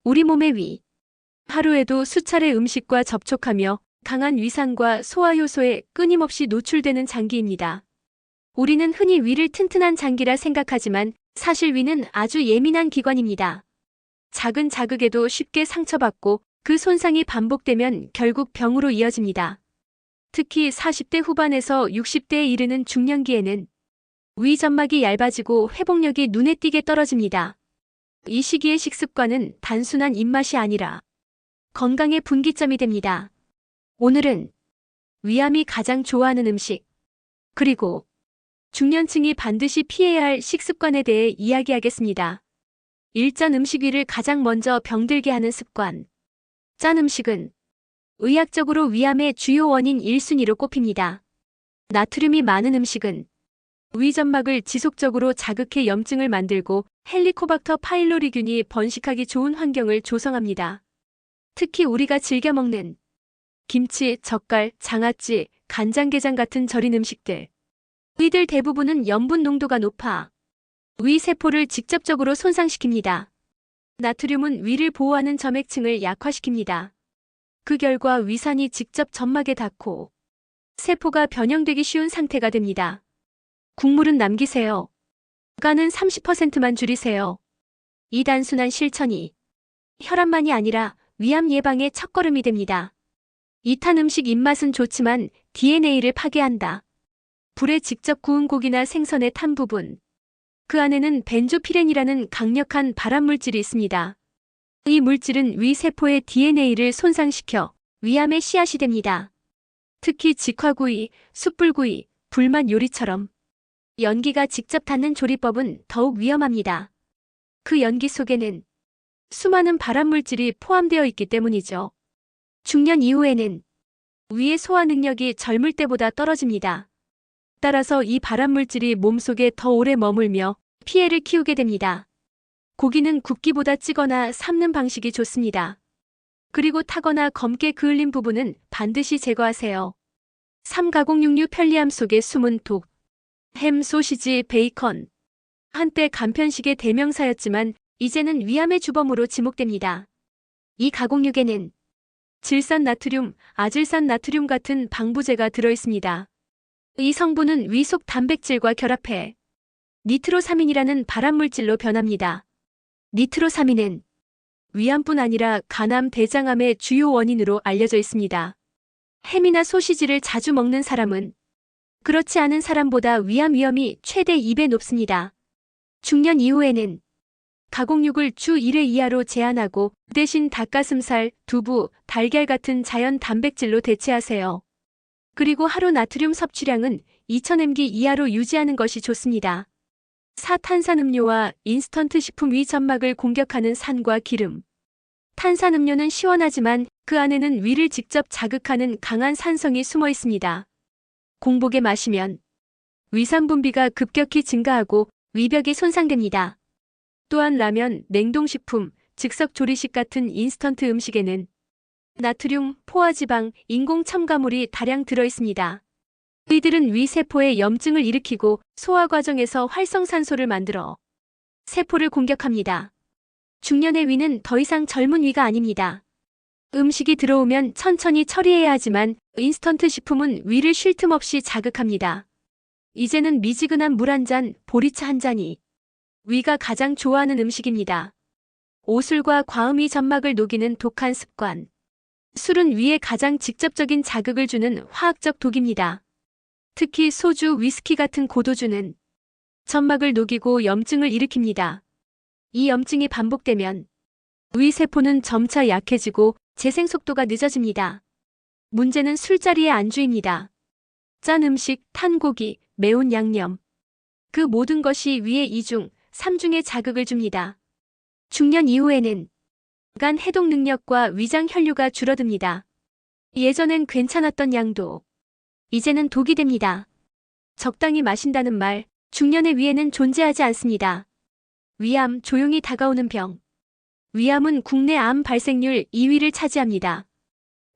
우리 몸의 위. 하루에도 수차례 음식과 접촉하며 강한 위산과 소화 효소에 끊임없이 노출되는 장기입니다. 우리는 흔히 위를 튼튼한 장기라 생각하지만 사실 위는 아주 예민한 기관입니다. 작은 자극에도 쉽게 상처받고 그 손상이 반복되면 결국 병으로 이어집니다. 특히 40대 후반에서 60대에 이르는 중년기에는 위 점막이 얇아지고 회복력이 눈에 띄게 떨어집니다. 이 시기의 식습관은 단순한 입맛이 아니라 건강의 분기점이 됩니다. 오늘은 위암이 가장 좋아하는 음식, 그리고 중년층이 반드시 피해야 할 식습관에 대해 이야기하겠습니다. 일짠 음식 위를 가장 먼저 병들게 하는 습관. 짠 음식은 의학적으로 위암의 주요 원인 1순위로 꼽힙니다. 나트륨이 많은 음식은 위 점막을 지속적으로 자극해 염증을 만들고 헬리코박터 파일로리균이 번식하기 좋은 환경을 조성합니다. 특히 우리가 즐겨 먹는 김치, 젓갈, 장아찌, 간장게장 같은 절인 음식들. 위들 대부분은 염분 농도가 높아 위 세포를 직접적으로 손상시킵니다. 나트륨은 위를 보호하는 점액층을 약화시킵니다. 그 결과 위산이 직접 점막에 닿고 세포가 변형되기 쉬운 상태가 됩니다. 국물은 남기세요. 가는 30%만 줄이세요. 이 단순한 실천이 혈압만이 아니라 위암 예방의 첫걸음이 됩니다. 이탄 음식 입맛은 좋지만 DNA를 파괴한다. 불에 직접 구운 고기나 생선의 탄 부분. 그 안에는 벤조피렌이라는 강력한 발암물질이 있습니다. 이 물질은 위 세포의 DNA를 손상시켜 위암의 씨앗이 됩니다. 특히 직화구이, 숯불구이, 불맛 요리처럼 연기가 직접 닿는 조리법은 더욱 위험합니다. 그 연기 속에는 수많은 발암물질이 포함되어 있기 때문이죠. 중년 이후에는 위의 소화 능력이 젊을 때보다 떨어집니다. 따라서 이 발암물질이 몸속에 더 오래 머물며 피해를 키우게 됩니다. 고기는 굽기보다 찌거나 삶는 방식이 좋습니다. 그리고 타거나 검게 그을린 부분은 반드시 제거하세요. 삼가공육류 편리함 속에 숨은 독. 햄, 소시지, 베이컨. 한때 간편식의 대명사였지만 이제는 위암의 주범으로 지목됩니다. 이 가공육에는 질산나트륨, 아질산나트륨 같은 방부제가 들어있습니다. 이 성분은 위 속 단백질과 결합해 니트로사민이라는 발암물질로 변합니다. 니트로사민은 위암뿐 아니라 간암, 대장암의 주요 원인으로 알려져 있습니다. 햄이나 소시지를 자주 먹는 사람은 그렇지 않은 사람보다 위암 위험이 최대 2배 높습니다. 중년 이후에는 가공육을 주 1회 이하로 제한하고 대신 닭가슴살, 두부, 달걀 같은 자연 단백질로 대체하세요. 그리고 하루 나트륨 섭취량은 2000mg 이하로 유지하는 것이 좋습니다. 탄산음료와 인스턴트 식품 위 점막을 공격하는 산과 기름. 탄산음료는 시원하지만 그 안에는 위를 직접 자극하는 강한 산성이 숨어 있습니다. 공복에 마시면 위산 분비가 급격히 증가하고 위벽이 손상됩니다. 또한 라면, 냉동식품, 즉석 조리식 같은 인스턴트 음식에는 나트륨, 포화지방, 인공 첨가물이 다량 들어있습니다. 이들은 위 세포에 염증을 일으키고 소화 과정에서 활성산소를 만들어 세포를 공격합니다. 중년의 위는 더 이상 젊은 위가 아닙니다. 음식이 들어오면 천천히 처리해야 하지만 인스턴트 식품은 위를 쉴 틈 없이 자극합니다. 이제는 미지근한 물 한 잔, 보리차 한 잔이 위가 가장 좋아하는 음식입니다. 오술과 과음이 점막을 녹이는 독한 습관. 술은 위에 가장 직접적인 자극을 주는 화학적 독입니다. 특히 소주, 위스키 같은 고도주는 점막을 녹이고 염증을 일으킵니다. 이 염증이 반복되면 위 세포는 점차 약해지고 재생 속도가 늦어집니다. 문제는 술자리의 안주입니다. 짠 음식, 탄 고기, 매운 양념. 그 모든 것이 위에 2중, 3중의 자극을 줍니다. 중년 이후에는 간 해독 능력과 위장 혈류가 줄어듭니다. 예전엔 괜찮았던 양도 이제는 독이 됩니다. 적당히 마신다는 말, 중년의 위에는 존재하지 않습니다. 위암, 조용히 다가오는 병. 위암은 국내 암 발생률 2위를 차지합니다.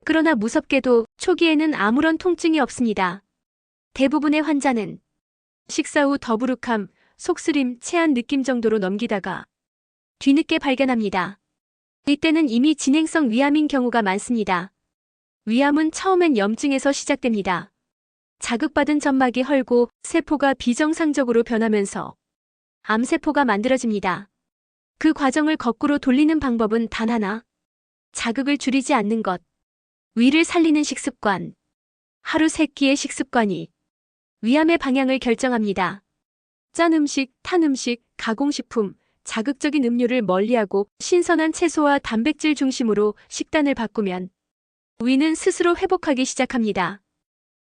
그러나 무섭게도 초기에는 아무런 통증이 없습니다. 대부분의 환자는 식사 후 더부룩함, 속쓰림, 체한 느낌 정도로 넘기다가 뒤늦게 발견합니다. 이때는 이미 진행성 위암인 경우가 많습니다. 위암은 처음엔 염증에서 시작됩니다. 자극받은 점막이 헐고 세포가 비정상적으로 변하면서 암세포가 만들어집니다. 그 과정을 거꾸로 돌리는 방법은 단 하나. 자극을 줄이지 않는 것. 위를 살리는 식습관. 하루 3끼의 식습관이 위암의 방향을 결정합니다. 짠 음식, 탄 음식, 가공식품, 자극적인 음료를 멀리하고 신선한 채소와 단백질 중심으로 식단을 바꾸면 위는 스스로 회복하기 시작합니다.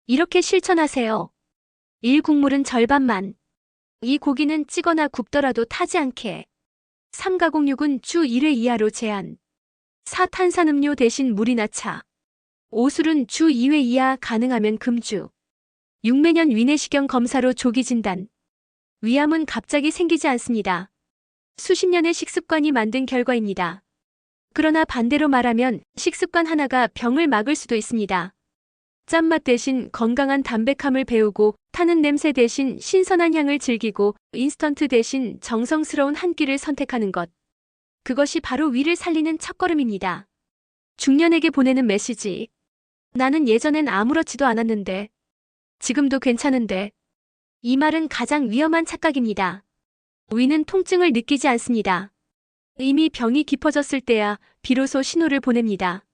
이렇게 실천하세요. 1. 국물은 절반만. 2. 고기는 찌거나 굽더라도 타지 않게. 3. 가공육은 주 1회 이하로 제한. 4. 탄산음료 대신 물이나 차. 5. 술은 주 2회 이하 가능하면 금주. 6. 매년 위내시경 검사로 조기 진단. 위암은 갑자기 생기지 않습니다. 수십 년의 식습관이 만든 결과입니다. 그러나 반대로 말하면 식습관 하나가 병을 막을 수도 있습니다. 짠맛 대신 건강한 담백함을 배우고 타는 냄새 대신 신선한 향을 즐기고 인스턴트 대신 정성스러운 한 끼를 선택하는 것. 그것이 바로 위를 살리는 첫걸음입니다. 중년에게 보내는 메시지. 나는 예전엔 아무렇지도 않았는데. 지금도 괜찮은데. 이 말은 가장 위험한 착각입니다. 위는 통증을 느끼지 않습니다. 이미 병이 깊어졌을 때야 비로소 신호를 보냅니다.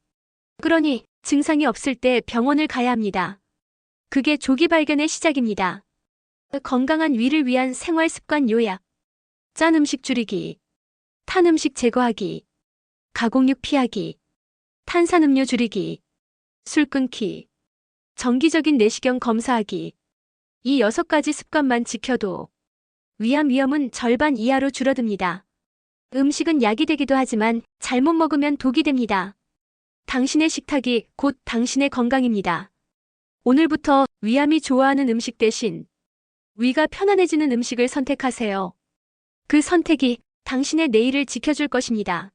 그러니 증상이 없을 때 병원을 가야 합니다. 그게 조기 발견의 시작입니다. 건강한 위를 위한 생활 습관 요약. 짠 음식 줄이기. 탄 음식 제거하기. 가공육 피하기. 탄산음료 줄이기. 술 끊기. 정기적인 내시경 검사하기. 이 6가지 습관만 지켜도 위암 위험은 절반 이하로 줄어듭니다. 음식은 약이 되기도 하지만 잘못 먹으면 독이 됩니다. 당신의 식탁이 곧 당신의 건강입니다. 오늘부터 위암이 좋아하는 음식 대신 위가 편안해지는 음식을 선택하세요. 그 선택이 당신의 내일을 지켜줄 것입니다.